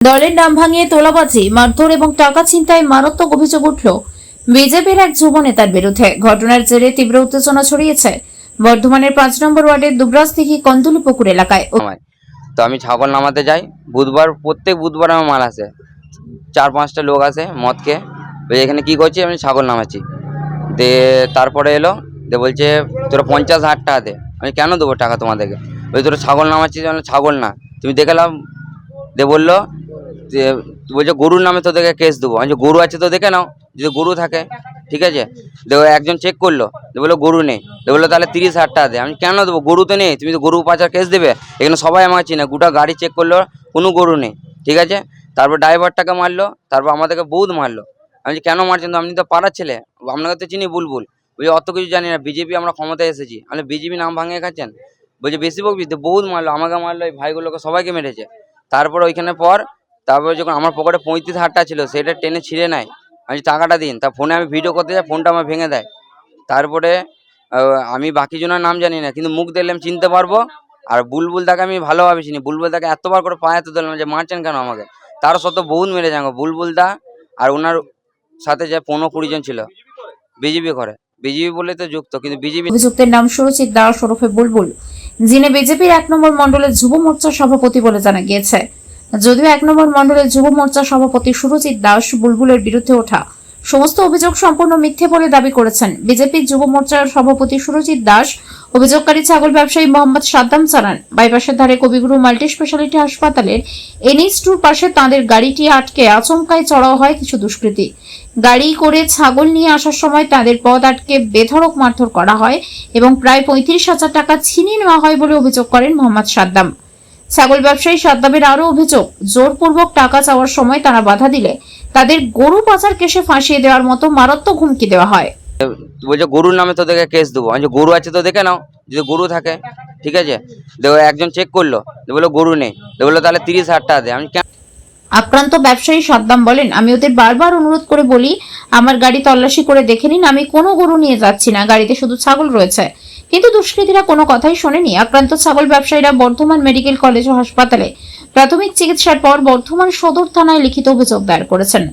দলের নাম ভাঙিয়ে তোলাবাজি, মারধর এবং টাকা ছিনতাই মারাত্মক অভিযোগ উঠল বিজেপির এক যুব নেতার বিরুদ্ধে। ঘটনার জেরে তীব্র উত্তেজনা ছড়িয়েছে বর্ধমানের 5 নম্বর ওয়ার্ডের দুবরাজদিঘি কন্দুলিপুকুর এলাকায়। তো আমি ছাগল নামাতে যাই প্রত্যেক বুধবার আমার মাল আসে, 4-5টা লোক আসে মদ খেয়ে, বলে এখানে কি করছি, আমি ছাগল নামাচ্ছি। তারপরে এলো বলছে তোরা 50,000 টাকা দে। আমি কেন দেবো টাকা তোমাদেরকে? বলছে তোরা ছাগল নামাচ্ছিস, ছাগল না তুমি দেখে নাও। বললো যে বলছে গরুর নামে তোদেরকে কেস দেবো। আমি গরু আছে তো দেখে নাও, যদি গরু থাকে ঠিক আছে। একজন চেক করলো, বললো গরু নেই। বললো তাহলে 30,000 টাকা দে। আমি কেন দেবো? গরু তো নেই, তুমি তো গরু পাচার কেস দেবে। এখানে সবাই আমাকে চিনে, গোটা গাড়ি চেক করলো, কোনো গরু নেই ঠিক আছে। তারপর ড্রাইভারটাকে মারলো, তারপর আমাদেরকে বহুত মারলো। আমি কেন মারছেন? তো আপনি তো পাড়ার ছেলে, আপনাকে তো চিনি বুলবুল। বলছে অত কিছু জানি না, বিজেপি আমরা ক্ষমতায় এসেছি। আমি বিজেপি নাম ভাঙিয়ে খাচ্ছেন? বলছে বেশি বকবি তো। বহুত মারলো, আমাকে মারলো, এই ভাইগুলোকে সবাইকে মেরেছে। তারপর ওইখানে তারপরে যখন আমার পকেটে 35,000 টাকা ছিল, সেটা টেনে ছিঁড়ে নেয়। আমি টাকাটা দিন, তার ফোনে আমি ভিডিও করতে যাই, ফোনটা আমার ভেঙে দেয়। তারপরে আমি বাকি জনের নাম জানি না, কিন্তু মুখ দেখলে আমি চিনতে পারবো। আর বুলবুল দাকে আমি ভালোভাবে চিনি। বুলবুল দাকে এতবার করে পায়ে তো দিলাম যে মারছেন কেন আমাকে। তার সত্ত্বেও বহুত মেরে যাবো। বুলবুল দা আর ওনার সাথে যে 15-20 জন ছিল, বিজেপি করে, বিজেপি বলে তো যুক্ত, কিন্তু বিজেপি। অভিযুক্তের নাম সুরজিৎ দাস ওরফে বুলবুল, যিনি বিজেপির 1 নম্বর মণ্ডলের যুব মোর্চার সভাপতি বলে জানা গিয়েছে। যদিও 1 নম্বর মণ্ডলের যুব মোর্চার সভাপতি সুরজিৎ দাস বুলবুলের বিরুদ্ধে ওঠা সমস্ত অভিযোগ সম্পূর্ণ মিথ্যে বলে দাবি করেছেন বিজেপির যুব মোর্চার সভাপতি সুরজিৎ দাস। অভিযোগকারী ছাগল ব্যবসায়ী মোহাম্মদ সাদ্দাম জানান, বাইপাসের ধারে কবিগুরু মাল্টি স্পেশালিটি হাসপাতালের NH2 পাশে তাঁদের গাড়িটি আটকে আচমকায় চড়াও হয় কিছু দুষ্কৃতী। গাড়ি করে ছাগল নিয়ে আসার সময় তাদের পথ আটকে বেধড়ক মারধর করা হয় এবং প্রায় 35,000 টাকা ছিনিয়ে নেওয়া হয় বলে অভিযোগ করেন মোহাম্মদ সাদ্দাম। ছাগল ব্যবসায়ী সাদ্দামের আরও অভিযোগ, জোরপূর্বক টাকা চাওয়ার সময় তারা বাধা দিলে তাদের গরু পাচার কেসে ফাঁসিয়ে দেওয়ার মতো মারাত্মক হুমকি দেওয়া হয়। বলছে গরুর নামে তোদেরকে কেস দেবো। আমি গরু আছে তো দেখে নাও, যদি গরু থাকে ঠিক আছে। একজন চেক করলো, বললো গরু নেই। বললো তাহলে 30,000 টাকা দে। আমি আক্রান্ত ব্যবসায়ী সাদ্দাম বলেন, আমি ওদের বারবার অনুরোধ করে বলি আমার গাড়ি তল্লাশি করে দেখে নিন, আমি কোনো গরু নিয়ে যাচ্ছি না, গাড়িতে শুধু ছাগল রয়েছে, কিন্তু দুষ্কৃতীরা কোনো কথাই শোনেনি। আক্রান্ত ছাগল ব্যবসায়ীরা বর্ধমান মেডিকেল কলেজ ও হাসপাতালে প্রাথমিক চিকিৎসার পর বর্ধমান সদর থানায় লিখিত অভিযোগ দায়ের করেছেন।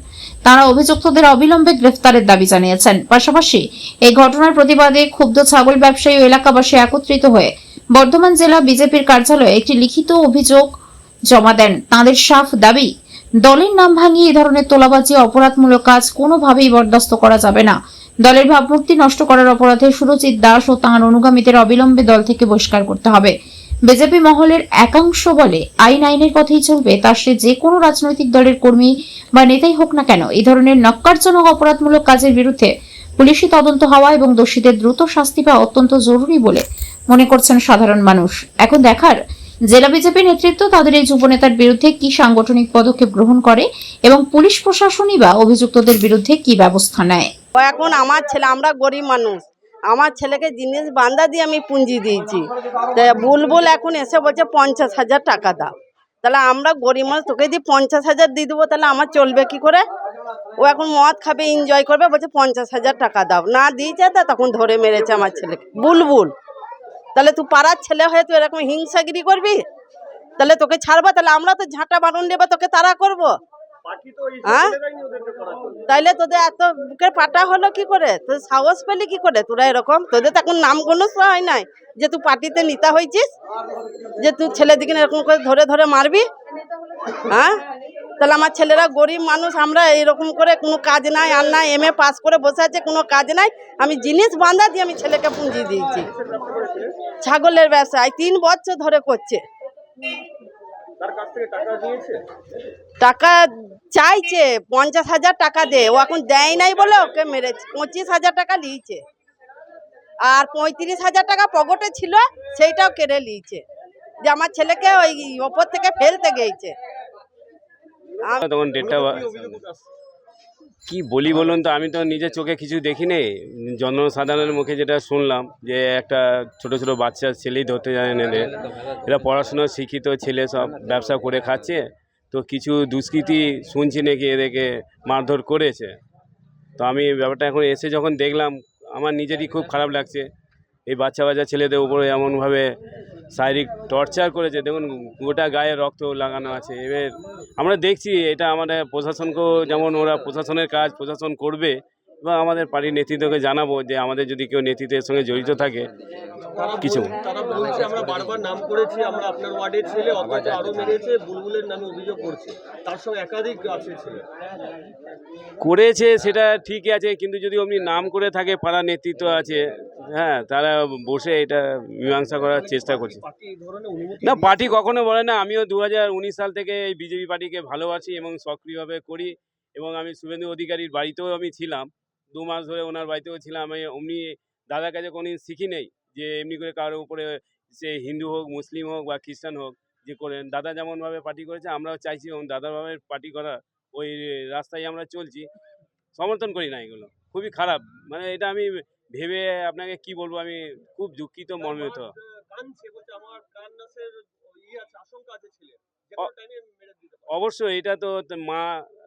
তারা অভিযুক্তদের অবিলম্বে গ্রেফতারের দাবি জানিয়েছেন। পাশাপাশি এই ঘটনার প্রতিবাদে ক্ষুব্ধ ছাগল ব্যবসায়ী ও এলাকাবাসী একত্রিত হয়ে বর্ধমান জেলা বিজেপির কার্যালয়ে একটি লিখিত অভিযোগ জমা দেন। তাদের সাফ দাবি, দলের নাম ভাঙিয়ে এই ধরনের তোলাবাজি অপরাধমূলক কাজ কোনোভাবেই বরদাস্ত করা যাবে না। দলের ভাবমূর্তি নষ্ট করার অপরাধে সুরজিৎ দাস ও তাঁর অনুগামীদের অবিলম্বে দল থেকে বহিষ্কার করতে হবে। বিজেপি মহলের একাংশ বলে, আইন আইনের পথেই চলবে, তা সে যে কোনো রাজনৈতিক দলের কর্মী বা নেতাই হোক না কেন। এই ধরনের নক্কারজনক অপরাধমূলক কাজের বিরুদ্ধে পুলিশি তদন্ত হওয়া এবং দোষীদের দ্রুত শাস্তি পাওয়া অত্যন্ত জরুরি বলে মনে করছেন সাধারণ মানুষ। এখন দেখার জেলা বিজেপি নেতৃত্ব তাদের এই যুবনেতার বিরুদ্ধে কি সাংগঠনিক পদক্ষেপ গ্রহণ করে এবং পুলিশ প্রশাসনই বা অভিযুক্তদের বিরুদ্ধে কি ব্যবস্থা নেয়। এখন আমার ছেলে, আমরা গরিব মানুষ, আমার ছেলেকে জিনিস বান্ধা দিয়ে আমি পুঁজি দিয়েছি। বুলবুল এখন এসে বলছে 50,000 টাকা দাও। তাহলে আমরা গরিব মানুষ, তোকে দিয়ে 50,000 দিয়ে দেবো, তাহলে আমার চলবে কি করে? ও এখন মদ খাবে, এনজয় করবে, বলছে 50,000 টাকা দাও। না দিয়েছে, তা তখন ধরে মেরেছে আমার ছেলেকে। বুলবুল, তাহলে তুই পাড়ার ছেলে হয়ে তুই এরকম হিংসাগিরি করবি? তাহলে তোকে ছাড়বো? তাহলে আমরা তো ঝাঁটা বারণ দেবো, তোকে তাড়া করবো? হ্যাঁ, তাইলে তোদের এত বুকের পাটা হলো কি করে? তোদের সাহস পেলি কি করে তোরা এরকম? তোদের তো এখন নাম কোনো হয় নাই যে তুই পার্টিতে নেতা হয়েছিস, যে তুই ছেলেদিকে এরকম করে ধরে ধরে মারবি। হ্যাঁ, তাহলে আমার ছেলেরা গরিব মানুষ, আমরা এরকম করে কোনো কাজ নাই আর নাই, MA পাস করে বসে আছে, কোনো কাজ নাই। আমি জিনিস বান্ধা দিয়ে আমি ছেলেকে পুঁজি দিয়েছি। ছাগলের ব্যবসায় 3 বছর ধরে করছে। টাকা চাইছে, 50,000 টাকা দে। ও এখন দেয় নাই বলে ওকে মেরেছে। 25,000 টাকা নিয়েছে, আর 35,000 টাকা পকেটে ছিল, সেইটাও কেড়ে নিয়েছে, যে আমার ছেলেকে ওই ওপর থেকে ফেলতে গিয়েছে। তখন ডেটটা কি বলি বলুন তো, আমি তো নিজের চোখে কিছু দেখিনি। জনসাধারণের মুখে যেটা শুনলাম, যে একটা ছোট ছোট বাচ্চা ছেলেই ধরতে জানে না, এরা পড়াশোনা শিক্ষিত ছেলে, সব ব্যবসা করে খাচ্ছে। তো কিছু দুষ্কৃতী শুনছি নাকি এদেরকে মারধর করেছে। তো আমি ব্যাপারটা এখন এসে যখন দেখলাম, আমার নিজেরই খুব খারাপ লাগছে। এই বাচ্চা ছেলেদের উপরে এমনভাবে শারীরিক টর্চার করেছে। দেখুন গোটা গায়ে রক্ত লাগানো আছে। এবার আমরা দেখছি এটা আমাদের প্রশাসনকেও, যেমন ওরা প্রশাসনের কাজ প্রশাসন করবে, এবং আমাদের পার্টির নেতৃত্বকে জানাবো যে আমাদের যদি কেউ নেতৃত্বের সঙ্গে জড়িত থাকে কিছু। তারা বলছে আমরা বারবার নাম করেছি, আমরা আপনার ওয়ার্ডের ছেলে, অথচ আরো মেরেছে, বুলবুলের নামে অভিযোগ করছে, তার সঙ্গে একাধিক আছে ছেলে করেছে, সেটা ঠিকই আছে, কিন্তু যদি অমনি নাম করে থাকে, পাড়ার নেতৃত্ব আছে, হ্যাঁ, তারা বসে এটা মীমাংসা করার চেষ্টা করছে। পার্টি এই ধরনের অনুমতি না, পার্টি কখনো বলে না। আমিও 2019 সাল থেকে এই বিজেপি পার্টিকে ভালোবাসি এবং সক্রিয়ভাবে করি, এবং আমি শুভেন্দু অধিকারীর বাড়িতেও আমি ছিলাম, 2 মাস ধরে ওনার বাড়িতেও ছিলাম। আমি অমনি দাদার কাছে কোনোদিন শিখি নেই যে এমনি করে কারোর উপরে, সে হিন্দু হোক, মুসলিম হোক বা খ্রিস্টান হোক, যে করেন। দাদা যেমনভাবে পার্টি করেছে আমরাও চাইছি, এবং দাদারভাবে পার্টি করা ওই রাস্তায় আমরা চলছি, সমর্থন করি না এগুলো। খুবই খারাপ, মানে এটা আমি ভেবে আপনাকে কি বলবো, আমি খুব দুঃখিত, মর্মিত। কানছে, বলছে আমার কান্নাসের আছে, আশঙ্কা আছে ছেলে, যে কোনো টাইমে মেরে দিতে পারে। অবশ্যই এটা তো মা,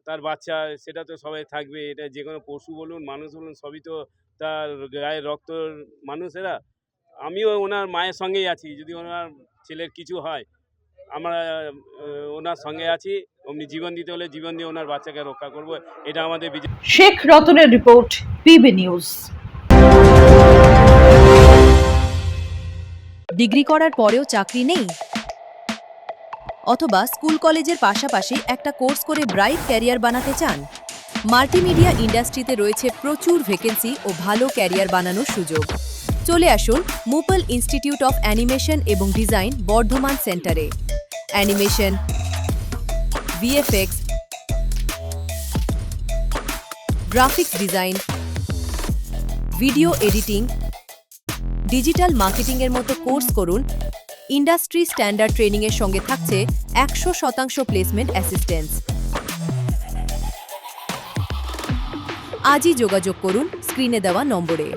তার বাচ্চা, সেটা তো সবাই থাকবে। এটা যে কোনো পশু বলুন, মানুষ বলুন, সবই তো তার গায়ে রক্তর মানুষেরা। আমিও ওনার মায়ের সঙ্গেই আছি, যদি ওনার ছেলের কিছু হয় আমরা ওনার সঙ্গে আছি। অমনি জীবন দিতে হলে জীবন দিয়ে ওনার বাচ্চাকে রক্ষা করব, এটা আমাদের বিজেপি। শেখ রতনের রিপোর্ট, পিবি নিউজ। ডিগ্রি করার পরেও চাকরি নেই, অথবা স্কুল কলেজের পাশাপাশি একটা কোর্স করে ব্রাইট ক্যারিয়ার বানাতে চান? মাল্টিমিডিয়া ইন্ডাস্ট্রিতে রয়েছে প্রচুর ভ্যাকেন্সি ও ভালো ক্যারিয়ার বানানোর সুযোগ। চলে আসুন মুপল ইনস্টিটিউট অফ অ্যানিমেশন এবং ডিজাইন বর্ধমান সেন্টারে। Animation, VFX, graphics design, video editing, digital মার্কেটিংয়ের মতো কোর্স করুন। ইন্ডাস্ট্রি স্ট্যান্ডার্ড ট্রেনিংয়ের সঙ্গে থাকছে 100% প্লেসমেন্ট অ্যাসিস্ট্যান্স। আজই যোগাযোগ করুন স্ক্রিনে দেওয়া নম্বরে।